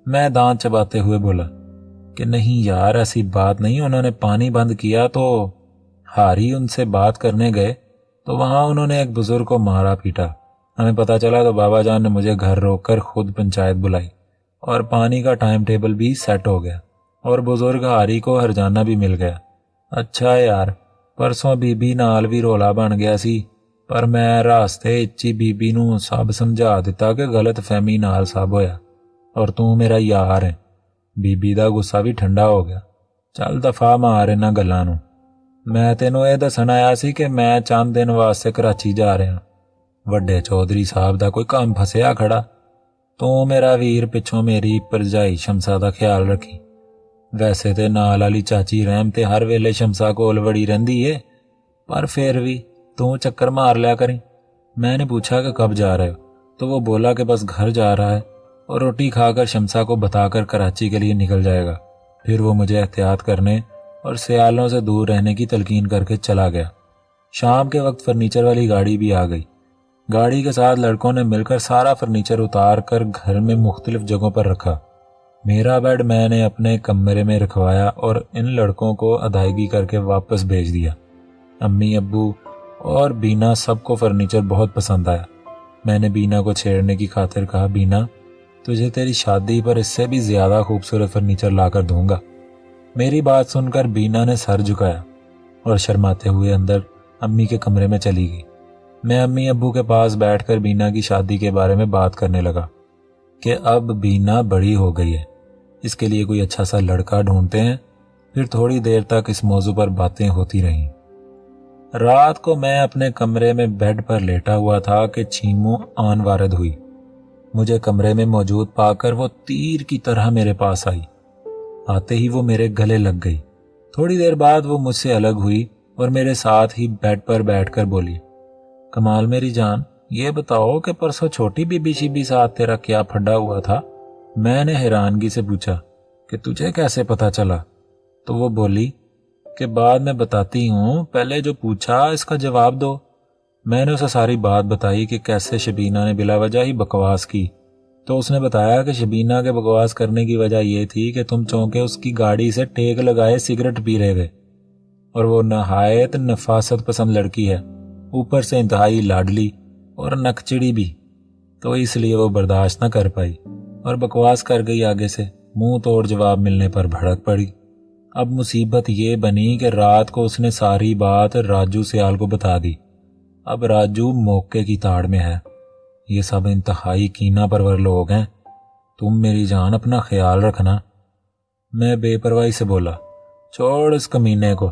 मैं दांत चबाते हुए बोला कि नहीं यार, ऐसी बात नहीं, उन्होंने पानी बंद किया तो हारी उनसे बात करने गए तो वहां उन्होंने एक बुजुर्ग को मारा पीटा। हमें पता चला तो बाबा जान ने मुझे घर रोककर खुद पंचायत बुलाई और पानी का टाइम टेबल भी सेट हो गया और बुजुर्ग हारी को हरजाना भी मिल गया। अच्छा यार, परसों बीबी नाल भी रोला बन गया सी, पर मैं रास्ते इच्ची बीबी नूं सब समझा दिता कि गलत फहमी नाल सब होया और तू मेरा यार है। बीबी दा गुस्सा भी ठंडा हो गया। चल दफा मार इन्हां गल्लां नूं। मैं तेनों यह दसन आया सी कि मैं चंद दिन वास्ते कराची जा रहा। ਵੱਡੇ चौधरी साहब ਦਾ कोई काम फसिया खड़ा। तू मेरा वीर पिछों मेरी भरजाई शमसा ਦਾ ख्याल रखी। वैसे ते नाल वाली चाची रहम ते हर वेले शमसा कोल वड़ी रहिंदी ਏ, पर फिर भी तू चक्कर मार लिया करी। میں نے پوچھا کہ کب جا رہے ہو، تو وہ بولا کہ بس گھر جا رہا ہے اور روٹی کھا کر شمسا کو بتا کر کراچی کے لیے نکل جائے گا۔ پھر وہ مجھے احتیاط کرنے اور سیالوں سے دور رہنے کی تلقین کر کے چلا گیا۔ شام کے وقت فرنیچر والی گاڑی بھی آ گئی۔ گاڑی کے ساتھ لڑکوں نے مل کر سارا فرنیچر اتار کر گھر میں مختلف جگہوں پر رکھا۔ میرا بیڈ میں نے اپنے کمرے میں رکھوایا اور ان لڑکوں کو ادائیگی کر کے واپس بھیج دیا۔ امی، ابو اور بینا سب کو فرنیچر بہت پسند آیا۔ میں نے بینا کو چھیڑنے کی خاطر کہا، بینا تجھے تیری شادی پر اس سے بھی زیادہ خوبصورت فرنیچر لا کر دوں گا۔ میری بات سن کر بینا نے سر جھکایا اور شرماتے ہوئے اندر امی کے کمرے میں چلی گئی۔ میں امی ابو کے پاس بیٹھ کر بینا کی شادی کے بارے میں بات کرنے لگا کہ اب بینا بڑی ہو گئی ہے، اس کے لیے کوئی اچھا سا لڑکا ڈھونڈتے ہیں۔ پھر تھوڑی دیر تک اس موضوع پر باتیں ہوتی رہیں۔ رات کو میں اپنے کمرے میں بیڈ پر لیٹا ہوا تھا کہ چھیمو آن وارد ہوئی۔ مجھے کمرے میں موجود پا کر وہ تیر کی طرح میرے پاس آئی۔ آتے ہی وہ میرے گلے لگ گئی۔ تھوڑی دیر بعد وہ مجھ سے الگ ہوئی اور میرے ساتھ ہی بیڈ پر بیٹھ کر بولی، کمال میری جان، یہ بتاؤ کہ پرسوں چھوٹی بی بی شیبی ساتھ تیرا کیا پھڈا ہوا تھا؟ میں نے حیرانگی سے پوچھا کہ تجھے کیسے پتا چلا؟ تو وہ بولی کہ بعد میں بتاتی ہوں، پہلے جو پوچھا اس کا جواب دو۔ میں نے اسے ساری بات بتائی کہ کیسے شبینہ نے بلا وجہ ہی بکواس کی۔ تو اس نے بتایا کہ شبینہ کے بکواس کرنے کی وجہ یہ تھی کہ تم چونکہ اس کی گاڑی سے ٹیک لگائے سگریٹ پی رہے تھے، اور وہ نہایت نفاست پسند لڑکی ہے، اوپر سے انتہائی لاڈلی اور نکچڑی بھی، تو اس لیے وہ برداشت نہ کر پائی اور بکواس کر گئی آگے سے۔ منہ توڑ جواب ملنے پر بھڑک پڑی۔ اب مصیبت یہ بنی کہ رات کو اس نے ساری بات راجو سیال کو بتا دی۔ اب راجو موقع کی تاڑ میں ہے۔ یہ سب انتہائی کینہ پرور لوگ ہیں۔ تم میری جان اپنا خیال رکھنا۔ میں بے پرواہی سے بولا، چھوڑ اس کمینے کو،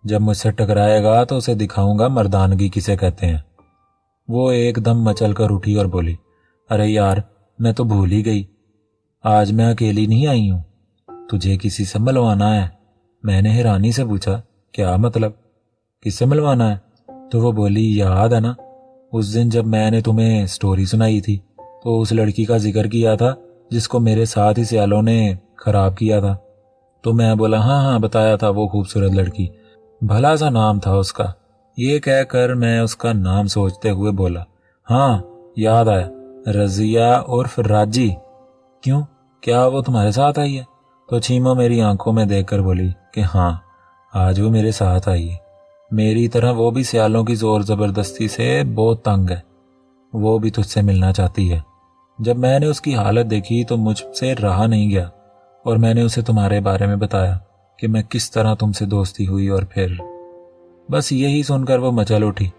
جب مجھ سے ٹکرائے گا تو اسے دکھاؤں گا مردانگی کسے کہتے ہیں۔ وہ ایک دم مچل کر اٹھی اور بولی، ارے یار میں تو بھول ہی گئی، آج میں اکیلی نہیں آئی ہوں، تجھے کسی سے ملوانا ہے۔ میں نے حیرانی سے پوچھا، کیا مطلب، کس سے ملوانا ہے؟ تو وہ بولی، یاد ہے نا اس دن جب میں نے تمہیں سٹوری سنائی تھی تو اس لڑکی کا ذکر کیا تھا جس کو میرے ساتھ ہی سیالوں نے خراب کیا تھا؟ تو میں بولا، ہاں بتایا تھا، وہ خوبصورت لڑکی، بھلا سا نام تھا اس کا۔ یہ کہہ کر میں اس کا نام سوچتے ہوئے بولا، ہاں یاد آیا، رضیہ عرف راجی۔ کیوں، کیا وہ تمہارے ساتھ آئی ہے؟ تو چھیمو میری آنکھوں میں دیکھ کر بولی کہ ہاں آج وہ میرے ساتھ آئی ہے۔ میری طرح وہ بھی سیالوں کی زور زبردستی سے بہت تنگ ہے، وہ بھی تجھ سے ملنا چاہتی ہے۔ جب میں نے اس کی حالت دیکھی تو مجھ سے رہا نہیں گیا اور میں نے اسے تمہارے بارے میں بتایا کہ میں کس طرح تم سے دوستی ہوئی، اور پھر بس یہی سن کر وہ مچل اٹھی۔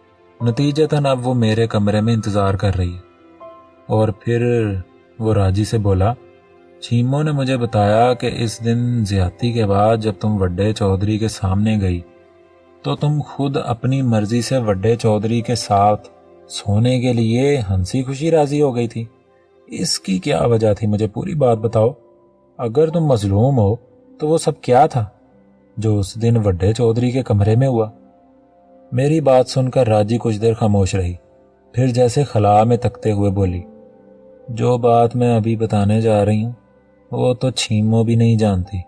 نتیجتاً اب وہ میرے کمرے میں انتظار کر رہی ہے۔ اور پھر وہ راجی سے بولا، چھیمو نے مجھے بتایا کہ اس دن زیادتی کے بعد جب تم وڈے چودھری کے سامنے گئی تو تم خود اپنی مرضی سے وڈے چودھری کے ساتھ سونے کے لیے ہنسی خوشی راضی ہو گئی تھی۔ اس کی کیا وجہ تھی، مجھے پوری بات بتاؤ۔ اگر تم مظلوم ہو تو وہ سب کیا تھا جو اس دن وڈے چودھری کے کمرے میں ہوا؟ میری بات سن کر راجی کچھ دیر خاموش رہی، پھر جیسے خلا میں تکتے ہوئے بولی، جو بات میں ابھی بتانے جا رہی ہوں وہ تو چھیمو بھی نہیں جانتی۔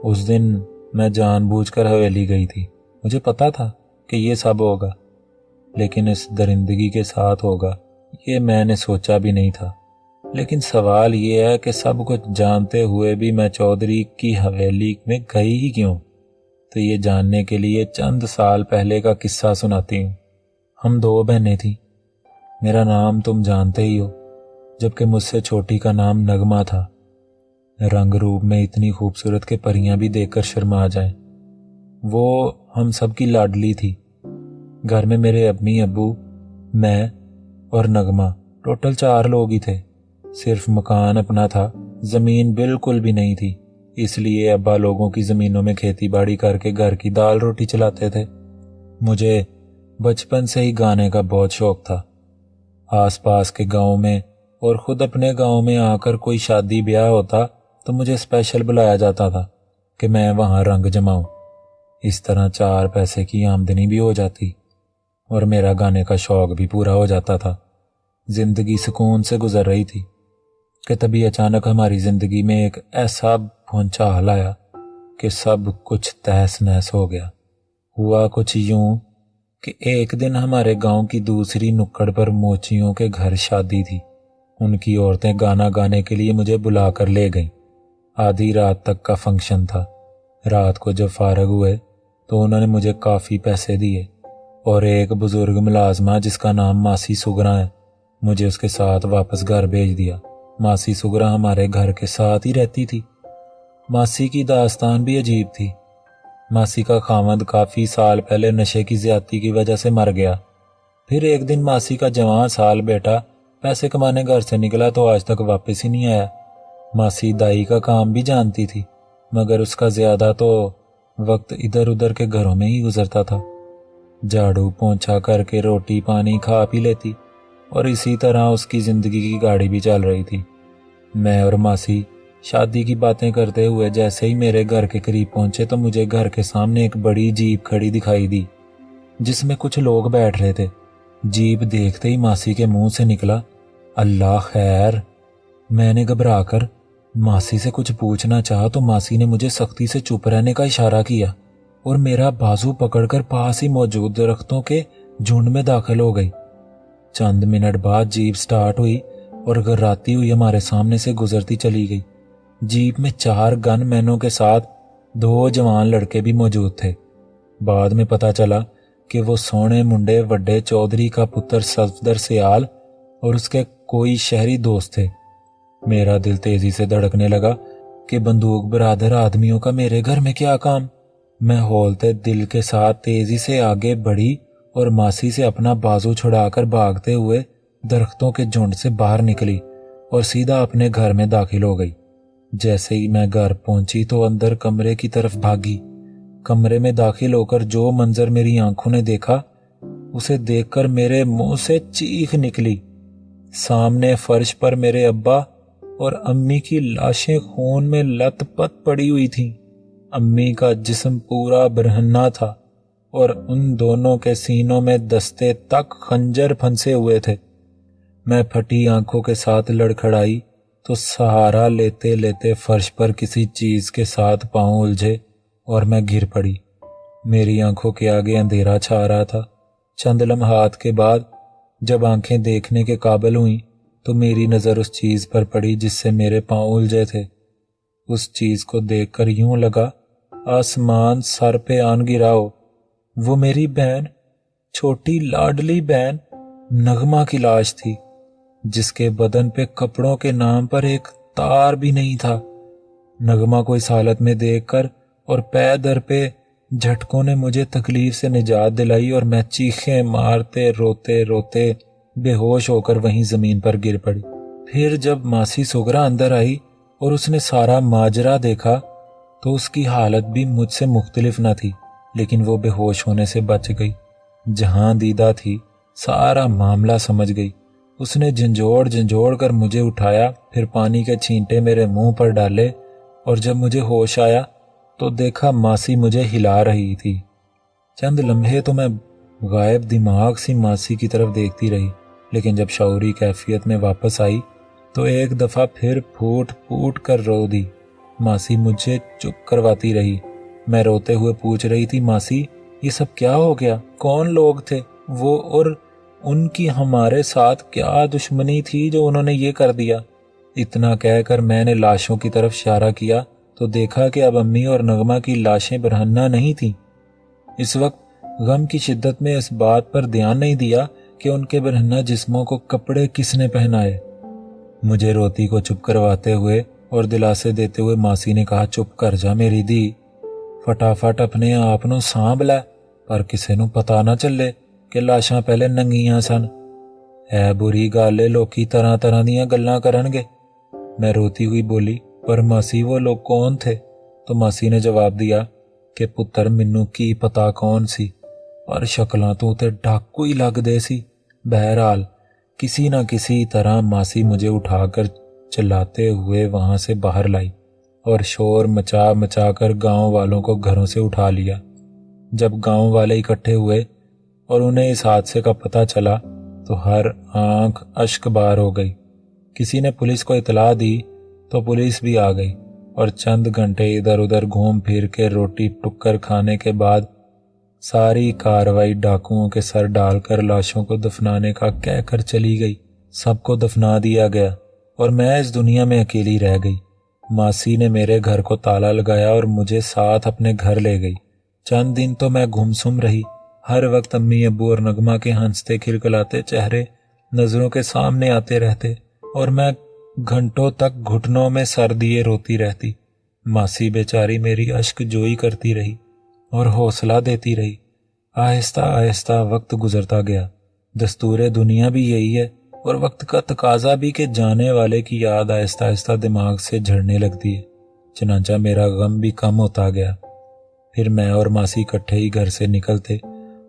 اس دن میں جان بوجھ کر حویلی گئی تھی، مجھے پتا تھا کہ یہ سب ہوگا، لیکن اس درندگی کے ساتھ ہوگا یہ میں نے سوچا بھی نہیں تھا۔ لیکن سوال یہ ہے کہ سب کچھ جانتے ہوئے بھی میں چودھری کی حویلی میں گئی ہی کیوں؟ تو یہ جاننے کے لیے چند سال پہلے کا قصہ سناتی ہوں۔ ہم دو بہنیں تھیں، میرا نام تم جانتے ہی ہو، جبکہ مجھ سے چھوٹی کا نام نغمہ تھا۔ رنگ روپ میں اتنی خوبصورت کہ پریاں بھی دیکھ کر شرما جائیں۔ وہ ہم سب کی لاڈلی تھی۔ گھر میں میرے امی ابو، میں اور نغمہ، ٹوٹل 4 لوگ ہی تھے۔ صرف مکان اپنا تھا، زمین بالکل بھی نہیں تھی، اس لیے ابا لوگوں کی زمینوں میں کھیتی باڑی کر کے گھر کی دال روٹی چلاتے تھے۔ مجھے بچپن سے ہی گانے کا بہت شوق تھا۔ آس پاس کے گاؤں میں اور خود اپنے گاؤں میں آ کر کوئی شادی بیاہ ہوتا تو مجھے اسپیشل بلایا جاتا تھا کہ میں وہاں رنگ جماؤں۔ اس طرح 4 پیسے کی آمدنی بھی ہو جاتی۔ और मेरा गाने का शौक भी पूरा हो जाता था। जिंदगी सुकून से गुजर रही थी कि तभी अचानक हमारी जिंदगी में एक ऐसा भूचाल आया कि सब कुछ तहस नहस हो गया। हुआ कुछ यूं कि एक दिन हमारे गांव की दूसरी नुक्कड़ पर मोचियों के घर शादी थी। उनकी औरतें गाना गाने के लिए मुझे बुलाकर ले गईं। आधी रात तक का फंक्शन था। रात को जब फारग हुए तो उन्होंने मुझे काफ़ी पैसे दिए और एक बुजुर्ग मुलाजमा जिसका नाम मासी सुगरा है, मुझे उसके साथ वापस घर भेज दिया। मासी सुगरा हमारे घर के साथ ही रहती थी। मासी की दास्तान भी अजीब थी। मासी का खामद काफ़ी साल पहले नशे की ज्यादती की वजह से मर गया। फिर एक दिन मासी का जवान साल बेटा पैसे कमाने घर से निकला तो आज तक वापस ही नहीं आया। मासी दाई का काम भी जानती थी, मगर उसका ज़्यादा तो वक्त इधर उधर के घरों में ही गुजरता था। झाड़ू पोंछा करके रोटी पानी खा पी लेती और इसी तरह उसकी ज़िंदगी की गाड़ी भी चल रही थी। मैं और मासी शादी की बातें करते हुए जैसे ही मेरे घर के करीब पहुंचे तो मुझे घर के सामने एक बड़ी जीप खड़ी दिखाई दी जिसमें कुछ लोग बैठ रहे थे। जीप देखते ही मासी के मुंह से निकला, अल्लाह खैर। मैंने घबराकर मासी से कुछ पूछना चाहा तो मासी ने मुझे सख्ती से चुप रहने का इशारा किया और मेरा बाजू पकड़कर पास ही मौजूद दरख्तों के झुंड में दाखिल हो गई। चंद मिनट बाद जीप स्टार्ट हुई और घर्राती हुई हमारे सामने से गुजरती चली गई। जीप में 4 गनमैनों के साथ 2 जवान लड़के भी मौजूद थे। बाद में पता चला कि वो सोने मुंडे वड्डे चौधरी का पुत्र सफदर सियाल और उसके कोई शहरी दोस्त थे। मेरा दिल तेजी से धड़कने लगा कि बंदूक बरादर आदमियों का मेरे घर में क्या काम। मैं हौलते दिल के साथ तेजी से आगे बढ़ी और मासी से अपना बाजू छुड़ाकर भागते हुए दरख्तों के झुंड से बाहर निकली और सीधा अपने घर में दाखिल हो गई। जैसे ही मैं घर पहुंची तो अंदर कमरे की तरफ भागी। कमरे में दाखिल होकर जो मंजर मेरी आंखों ने देखा उसे देखकर मेरे मुंह से चीख निकली। सामने फर्श पर मेरे अब्बा और अम्मी की लाशें खून में लथपथ पड़ी हुई थीं। अम्मी का जिस्म पूरा बरहन्ना था और उन दोनों के सीनों में दस्ते तक खंजर फंसे हुए थे। मैं फटी आंखों के साथ लड़खड़ाई तो सहारा लेते लेते फर्श पर किसी चीज के साथ पांव उलझे और मैं गिर पड़ी। मेरी आंखों के आगे अंधेरा छा रहा था। चंद लम्हात के बाद जब आंखें देखने के काबिल हुईं तो मेरी नज़र उस चीज पर पड़ी जिससे मेरे पांव उलझे थे। उस चीज को देखकर यूं लगा आसमान सर पे आन गिरा हो। वो मेरी बहन, छोटी लाडली बहन नगमा की लाश थी, जिसके बदन पे कपड़ों के नाम पर एक तार भी नहीं था। नगमा को इस हालत में देखकर और पै दर पे झटकों ने मुझे तकलीफ से निजात दिलाई और मैं चीखें मारते रोते रोते बेहोश होकर वहीं जमीन पर गिर पड़ी। फिर जब मासी सुगरा अंदर आई और उसने सारा माजरा देखा तो उसकी हालत भी मुझसे मुख्तलिफ न थी, लेकिन वो बेहोश होने से बच गई। जहां दीदा थी सारा मामला समझ गई। उसने झंझोड़ झंझोड़ कर मुझे उठाया, फिर पानी के छींटे मेरे मुंह पर डाले और जब मुझे होश आया तो देखा मासी मुझे हिला रही थी। चंद लम्हे तो मैं गायब दिमाग सी मासी की तरफ देखती रही, लेकिन जब शऊरी कैफियत में वापस आई तो एक दफ़ा फिर फूट फूट कर रो दी। मासी मुझे चुप करवाती रही। मैं रोते हुए पूछ रही थी, मासी ये सब क्या हो गया? कौन लोग थे वो और उनकी हमारे साथ क्या दुश्मनी थी जो उन्होंने ये कर दिया? इतना कहकर मैंने लाशों की तरफ इशारा किया तो देखा कि अब अम्मी और नगमा की लाशें बरहन्ना नहीं थीं। इस वक्त गम की शिद्दत में इस बात पर ध्यान नहीं दिया कि उनके बरहन्ना जिस्मों को कपड़े किसने पहनाए। मुझे रोती को चुप करवाते हुए और दिलासे देते हुए मासी ने कहा, चुप कर जा मेरी धी, फटाफट अपने आप नूं सांभ लै, पर किसे नूं पता ना चले कि लाशां पहले नंगियां सन। है बुरी गल है, लोकी तरह तरह दीयां गल्लां करनगे। मैं रोती हुई बोली, पर मासी वो लोग कौन थे? तो मासी ने जवाब दिया कि पुत्तर मैनू की पता कौन सी, पर शक्लां तो ते डाकू ही लगदे सी। बहरहाल किसी न किसी तरह मासी मुझे उठाकर चिल्लाते हुए वहां से बाहर लाई और शोर मचा मचा कर गांव वालों को घरों से उठा लिया। जब गांव वाले इकट्ठे हुए और उन्हें इस हादसे का पता चला तो हर आंख अश्क बार हो गई। किसी ने पुलिस को इतला दी तो पुलिस भी आ गई और चंद घंटे इधर उधर घूम फिर के रोटी टुक्कर खाने के बाद सारी कार्रवाई डाकुओं के सर डालकर लाशों को दफनाने का कहकर चली गई। सबको दफना दिया गया और मैं इस दुनिया में अकेली रह गई। मासी ने मेरे घर को ताला लगाया और मुझे साथ अपने घर ले गई। चंद दिन तो मैं गुमसुम रही। हर वक्त अम्मी अब्बू और नगमा के हंसते खिलखिलाते चेहरे नजरों के सामने आते रहते और मैं घंटों तक घुटनों में सर दिए रोती रहती। मासी बेचारी मेरी अश्क जोई करती रही और हौसला देती रही। आहिस्ता आहिस्ता वक्त गुजरता गया। दस्तूरे दुनिया भी यही है और वक्त का तकाजा भी कि जाने वाले की याद आहिस्ता आहिस्ता दिमाग से झड़ने लगती है। चनाचा मेरा गम भी कम होता गया। फिर मैं और मासी इकट्ठे ही घर से निकलते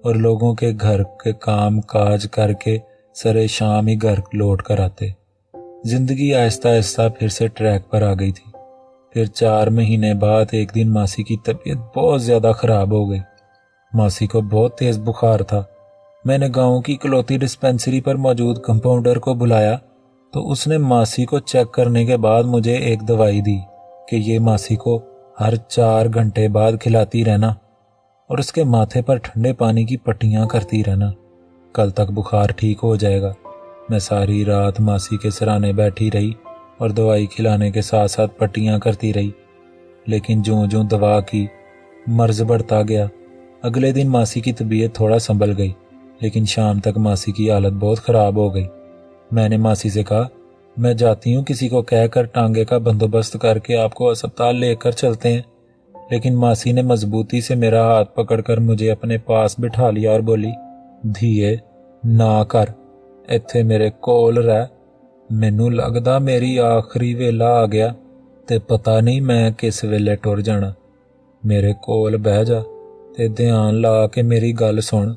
और लोगों के घर के काम काज करके सरे शाम ही घर लौट कर आते। जिंदगी आहिस्ता आहिस्ता फिर से ट्रैक पर आ गई थी। फिर 4 महीने बाद एक दिन मासी की तबीयत बहुत ज़्यादा ख़राब हो गई। मासी को बहुत तेज़ बुखार था। मैंने गांव की इकलौती डिस्पेंसरी पर मौजूद कंपाउंडर को बुलाया तो उसने मासी को चेक करने के बाद मुझे एक दवाई दी कि ये मासी को हर 4 घंटे बाद खिलाती रहना और उसके माथे पर ठंडे पानी की पट्टियां करती रहना। कल तक बुखार ठीक हो जाएगा। मैं सारी रात मासी के सराने बैठी रही और दवाई खिलाने के साथ साथ पट्टियां करती रही। लेकिन ज्यों ज्यों दवा की मर्ज बढ़ता गया। अगले दिन मासी की तबीयत थोड़ा संभल गई, लेकिन शाम तक मासी की हालत बहुत ख़राब हो गई। मैंने मासी से कहा, मैं जाती हूँ, किसी को कहकर टांगे का बंदोबस्त करके आपको अस्पताल लेकर चलते हैं। लेकिन मासी ने मजबूती से मेरा हाथ पकड़कर मुझे अपने पास बिठा लिया और बोली, धीए ना कर, इत्थे मेरे कोल रह। मैनू लगदा मेरी आखिरी वेला आ गया ते पता नहीं मैं किस वेले टुर जाना। मेरे कोल बह जा ते ध्यान ला के मेरी गल सुन।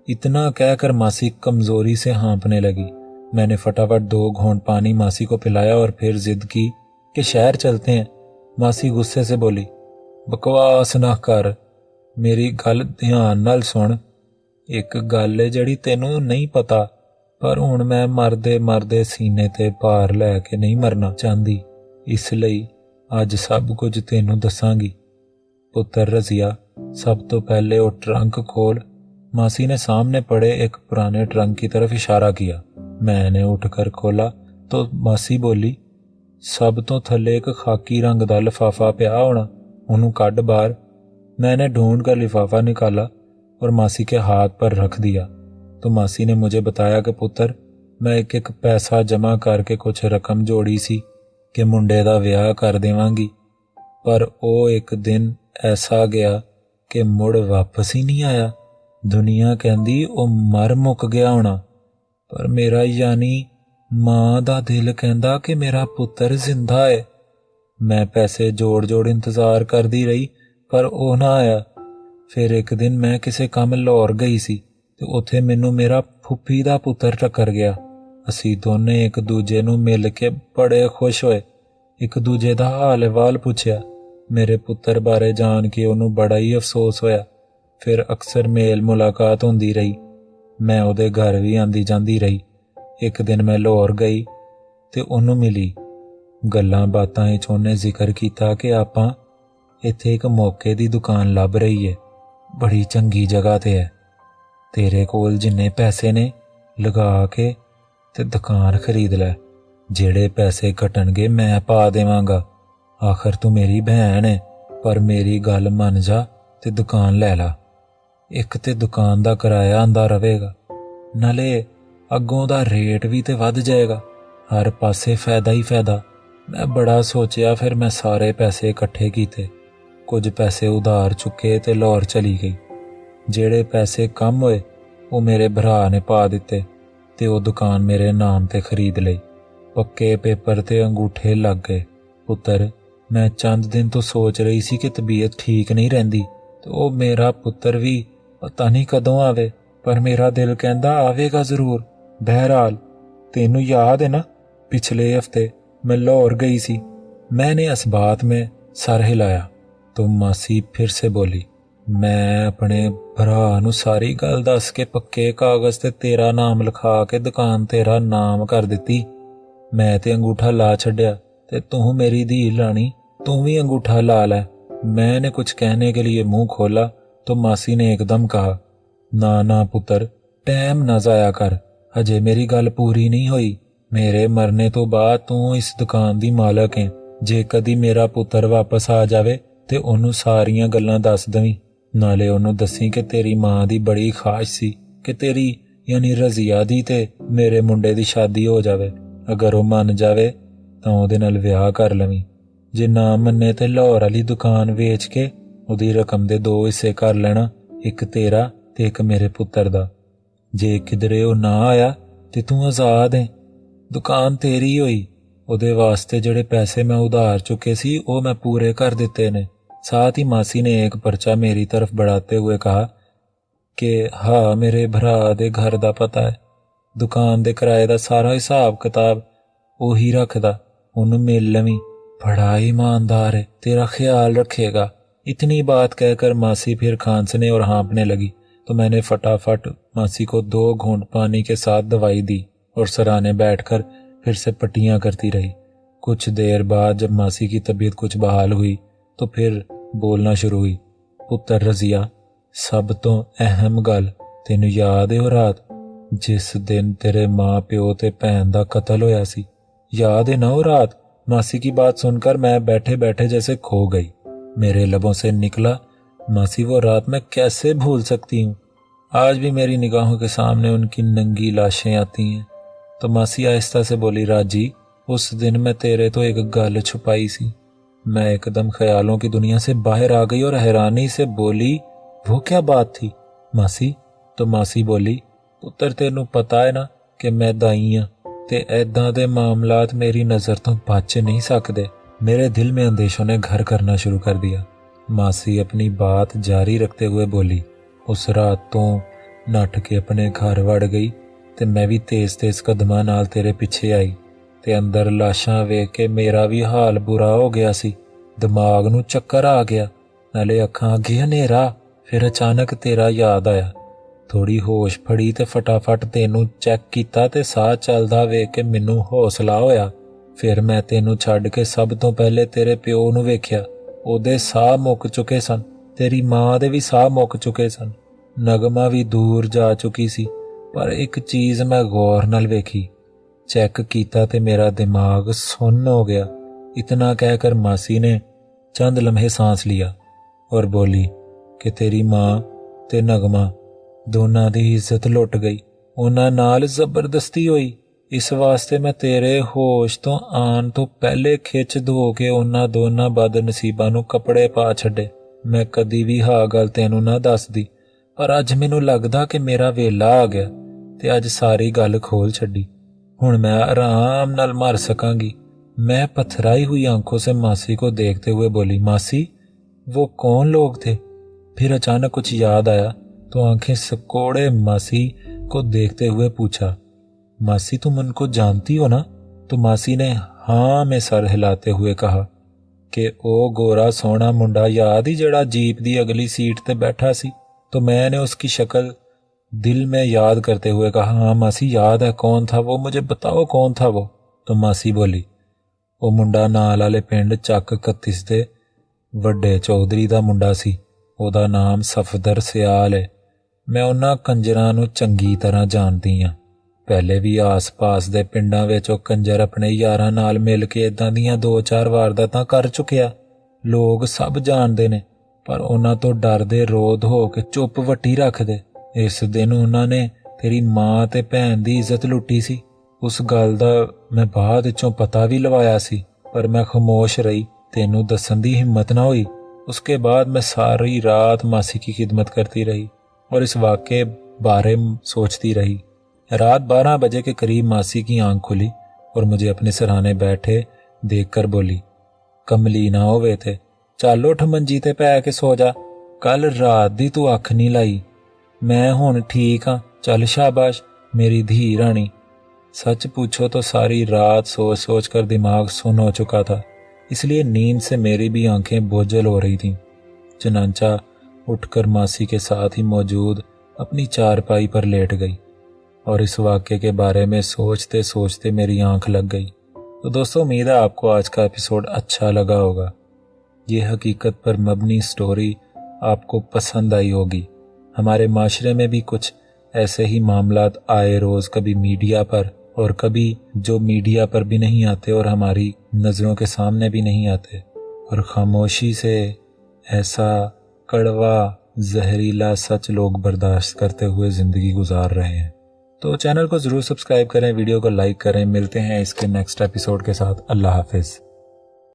इतना कहकर मासी कमजोरी से हाँफने लगी। मैंने फटाफट 2 घूंट पानी मासी को पिलाया और फिर जिद की कि शहर चलते हैं। मासी गुस्से से बोली, बकवास ना कर, मेरी गल ध्यान नाल सुन। एक गल है जड़ी तेनू नहीं पता, पर हुण मैं मरदे मरदे सीने ते भार लैके नहीं मरना चाहती, इसलिए अज सब कुछ तेनू दसांगी। पुत्र रजिया, सब तो पहले वो ट्रंक खोल। मासी ने सामने पड़े एक पुराने ट्रंक की तरफ इशारा किया। मैंने उठकर खोला तो मासी बोली, सब तो थले एक खाकी रंग दा लिफाफा पिया होना, उन्होंने कढ़ बाहर। मैंने ढूंढ कर लिफाफा निकाला और मासी के हाथ पर रख दिया तो मासी ने मुझे बताया कि पुत्र, मैं एक एक पैसा जमा करके कुछ रकम जोड़ी सी कि मुंडे दा विआह कर देवांगी, पर वो एक दिन ऐसा गया कि मुड़ वापस ही नहीं आया। दुनिया कहंदी वो मर मुक गया होना, पर मेरा यानी मां दा दिल कहंदा कि मेरा पुत्र जिंदा है। मैं पैसे जोड़ जोड़ इंतजार करदी रही पर वो ना आया। फिर एक दिन मैं किसी काम लाहौर गई सी ते उत्थे मैनू मेरा फुफ्फी दा पुत्र टक्कर गया। असी दोने एक दूजे नू मिल के बड़े खुश होए। एक दूजे दा हाल अहवाल पुछया। मेरे पुत्र बारे जान के उन्होंने बड़ा ही अफसोस होया। फिर अक्सर मेल मुलाकात होंदी रही। मैं उहदे घर भी आंदी जांदी रही। एक दिन मैं लाहौर गई ते उन्होंने मिली। गल्लां बातां विच उहने जिक्र कीता कि आपां इत्थे एक मौके दी दुकान लभ रही है, बड़ी चंगी जगह ते है। तेरे कोल जिन्ने पैसे ने लगा के ते दुकान खरीद लै। जेड़े पैसे घटणगे मैं पा देवांगा। आखिर तू मेरी भैन है, पर मेरी गल मन जा ते दुकान लै ला। एक ते दुकान दा किराया आंदा रवेगा, नाले अगों दा रेट भी ते वध जाएगा। हर पासे फायदा ही फायदा। मैं बड़ा सोचिया, फिर मैं सारे पैसे इकट्ठे कीते। कुछ पैसे उधार चुके ते लाहौर चली गई। जेड़े पैसे कम होए वो मेरे भरा ने पा दिते ते वो दुकान मेरे नाम ते खरीद लई। पक्के पेपर ते अंगूठे लग गए। पुत्र, मैं चंद दिन तो सोच रही सी कि तबीयत ठीक नहीं रहिंदी ते वो मेरा पुत्र भी पता नहीं कदों आवे, पर मेरा दिल कहंदा आवेगा जरूर। बहरहाल तेनू याद है ना, पिछले हफ्ते मैं लाहौर गई सी। मैंने इस बात में सर हिलाया तो मासी फिर से बोली, ਮੈਂ ਆਪਣੇ ਭਰਾ ਨੂੰ ਸਾਰੀ ਗੱਲ ਦੱਸ ਕੇ ਪੱਕੇ ਕਾਗਜ਼ ਤੇ ਤੇਰਾ ਨਾਮ ਲਿਖਾ ਕੇ ਦੁਕਾਨ ਤੇਰਾ ਨਾਮ ਕਰ ਦਿੱਤੀ। ਮੈਂ ਤੇ ਅੰਗੂਠਾ ਲਾ ਛੱਡਿਆ ਤੇ ਤੂੰ ਮੇਰੀ ਧੀ ਲਾਣੀ, ਤੂੰ ਵੀ अंगूठा ला ले। मैंने कुछ कहने के लिए मुंह खोला तो मासी ने एकदम कहा, ना ना पुत्र, टाइम ना जाया कर, हजे मेरी गल पूरी नहीं हुई। मेरे मरने तो बाद तू इस दुकान दी मालक है। जे कदी मेरा पुत्र वापस आ जावे ते ओनू सारियां गल्लां दस दवीं, नाले ओनू दसी कि तेरी मां दी बड़ी ख्वाहिश सी कि तेरी यानी रजिया दी ते मेरे मुंडे दी शादी हो जावे। अगर ओ मन जावे तां ओहदे नाल विआह कर लवीं, जे ना मन्ने ते लाहौर वाली दुकान वेच के ਉਹਦੀ ਰਕਮ ਦੇ 2 ਹਿੱਸੇ ਕਰ ਲੈਣਾ, ਇੱਕ ਤੇਰਾ ਤੇ ਇੱਕ ਮੇਰੇ ਪੁੱਤਰ ਦਾ। ਜੇ ਕਿਧਰੇ ਉਹ ਨਾ ਆਇਆ ਤੇ ਤੂੰ ਆਜ਼ਾਦ ਹੈ, ਦੁਕਾਨ ਤੇਰੀ ਹੋਈ। ਉਹਦੇ ਵਾਸਤੇ ਜਿਹੜੇ ਪੈਸੇ ਮੈਂ ਉਧਾਰ ਚੁੱਕੇ ਸੀ ਉਹ ਮੈਂ ਪੂਰੇ ਕਰ ਦਿੱਤੇ ਨੇ। साथ ही मासी ने एक पर्चा मेरी तरफ बढ़ाते हुए कहा कि हाँ, मेरे भरा दे घर दा पता है, दुकान दे किराए दा सारा हिसाब किताब ਉਹੀ रखदा, ਉਹਨੂੰ मिल लवीं, बड़ा ईमानदार है, तेरा ख्याल रखेगा। इतनी बात कहकर मासी फिर खांसने और हाँफने लगी तो मैंने फटाफट मासी को 2 घूंट पानी के साथ दवाई दी और सराहने बैठकर फिर से पट्टियां करती रही। कुछ देर बाद जब मासी की तबीयत कुछ बहाल हुई तो फिर बोलना शुरू हुई। पुत्र रजिया, सब तो अहम गल तेनू याद है वो रात जिस दिन तेरे माँ प्यो ते भैन दा कतल होया सी? याद है ना वो रात? मासी की बात सुनकर मैं बैठे बैठे जैसे खो गई। मेरे लबों से निकला, मासी वो रात मैं कैसे भूल सकती हूँ। आज भी मेरी निगाहों के सामने उनकी नंगी लाशें आती हैं। तो मासी आहिस्ता से बोली, राजी, उस दिन मैं तेरे तो एक गल छुपाई सी। मैं एकदम ख्यालों की दुनिया से बाहर आ गई और हैरानी से बोली, वो क्या बात थी मासी? तो मासी बोली, पुत्र तेनू पता है ना कि मैं दाई हाँ ते ऐदां दे मामलात मेरी नज़र तो बच नहीं सकते। मेरे दिल में अंदेशों ने घर करना शुरू कर दिया। मासी अपनी बात जारी रखते हुए बोली, उस रात तो नठ के अपने घर वड़ गई ते मैं भी तेज तेज कदमां नाल तेरे पिछे आई ते अंदर लाशां वेख के मेरा भी हाल बुरा हो गया सी। दिमाग नू चक्कर आ गया, नाले अखां अगे हनेरा। फिर अचानक तेरा याद आया, थोड़ी होश फड़ी ते फटाफट तेनू चैक कीता ते साह चलदा वेख के मैनू हौसला होया। फिर मैं तेनू छड्ड के सब तो पहले तेरे प्यो नू वेख्या। ओदे साह मुक चुके सन, तेरी मां दे भी साह मुक चुके सन, नगमा भी दूर जा चुकी सी। पर एक चीज़ मैं गौर नाल वेखी, चेक कीता ते मेरा दिमाग सुन्न हो गया। इतना कहकर मासी ने चंद लम्हे सांस लिया और बोली कि तेरी मां ते नगमा दोनां दी इज्जत लुट गई, उन्हां नाल जबरदस्ती होई। इस वास्ते मैं तेरे होश तो आन तो पहले खिच धो के उन्हां दोनां बदनसीबां नूं कपड़े पा छड्डे। मैं कदी भी हा गल तैनूं ना दसदी, पर अज मैनूं लगदा कि मेरा वेला आ गया ते अज सारी गल खोल छड्डी। हुण मैं आराम नाल मर सकांगी। मैं पथराई हुई आंखों से मासी को देखते हुए बोली, मासी, वो कौन लोग थे? फिर अचानक कुछ याद आया तो आंखें सकोड़े मासी को देखते हुए पूछा, मासी तुम उनको जानती हो ना? तो मासी ने हाँ में सर हिलाते हुए कहा कि ओ गोरा सोहना मुंडा याद ही जड़ा जीप दी अगली सीट ते बैठा सी? तो मैंने उसकी शक्ल दिल में याद करते हुए कहा, हाँ मासी याद है, कौन था वो, मुझे बताओ कौन था वो? तो मासी बोली, ਉਹ ਮੁੰਡਾ ਨਾਲ ਵਾਲੇ ਪਿੰਡ ਚੱਕ 31 ਦੇ ਵੱਡੇ ਚੌਧਰੀ ਦਾ ਮੁੰਡਾ ਸੀ। ਉਹਦਾ ਨਾਮ ਸਫਦਰ ਸਿਆਲ ਹੈ। ਮੈਂ ਉਹਨਾਂ ਕੰਜਰਾਂ ਨੂੰ ਚੰਗੀ ਤਰ੍ਹਾਂ ਜਾਣਦੀ ਹਾਂ। ਪਹਿਲੇ ਵੀ ਆਸ-ਪਾਸ ਦੇ ਪਿੰਡਾਂ ਵਿੱਚ ਉਹ ਕੰਜਰ ਆਪਣੇ ਯਾਰਾਂ ਨਾਲ ਮਿਲ ਕੇ ਇਦਾਂ ਦੀਆਂ 2-4 ਵਾਰਦਾਤਾਂ ਕਰ ਚੁੱਕਿਆ। ਲੋਕ ਸਭ ਜਾਣਦੇ ਨੇ, ਪਰ ਉਹਨਾਂ ਤੋਂ ਡਰਦੇ ਰੋਧ ਹੋ ਕੇ ਚੁੱਪ ਵੱਟੀ ਰੱਖਦੇ। ਇਸ ਦਿਨ ਉਹਨਾਂ ਨੇ ਤੇਰੀ ਮਾਂ ਤੇ ਭੈਣ ਦੀ ਇੱਜ਼ਤ ਲੁੱਟੀ ਸੀ। उस गल दा मैं बाद विचों पता भी लवाया सी, पर मैं खामोश रही, तेनू दसन दी हिम्मत ना हुई। उसके बाद मैं सारी रात मासी की खिदमत करती रही और इस वाक़े बारे सोचती रही। रात 12 बजे के करीब मासी की आंख खुली और मुझे अपने सराहने बैठे देखकर बोली, कमली ना होवे ते चल उठ मंजी ते पै के सो जा, कल रात दी तू अख नहीं लाई। मैं हुण ठीक हाँ, चल शाबाश मेरी धी रानी। सच पूछो तो सारी रात सोच सोच कर दिमाग सुन्न हो चुका था, इसलिए नींद से मेरी भी आंखें बोझल हो रही थीं। चनांचा اٹھ کر ماسی کے ساتھ ہی موجود اپنی چارپائی پر لیٹ گئی اور اس واقعے کے بارے میں سوچتے سوچتے میری آنکھ لگ گئی۔ تو دوستو، امید ہے آپ کو آج کا ایپیسوڈ اچھا لگا ہوگا۔ یہ حقیقت پر مبنی سٹوری آپ کو پسند آئی ہوگی۔ ہمارے معاشرے میں بھی کچھ ایسے ہی معاملات آئے روز، کبھی میڈیا پر اور کبھی جو میڈیا پر بھی نہیں آتے اور ہماری نظروں کے سامنے بھی نہیں آتے، اور خاموشی سے ایسا کڑوا زہریلا سچ لوگ برداشت کرتے ہوئے زندگی گزار رہے ہیں۔ تو چینل کو ضرور سبسکرائب کریں، ویڈیو کو لائک کریں۔ ملتے ہیں اس کے نیکسٹ ایپیسوڈ کے ساتھ۔ اللہ حافظ۔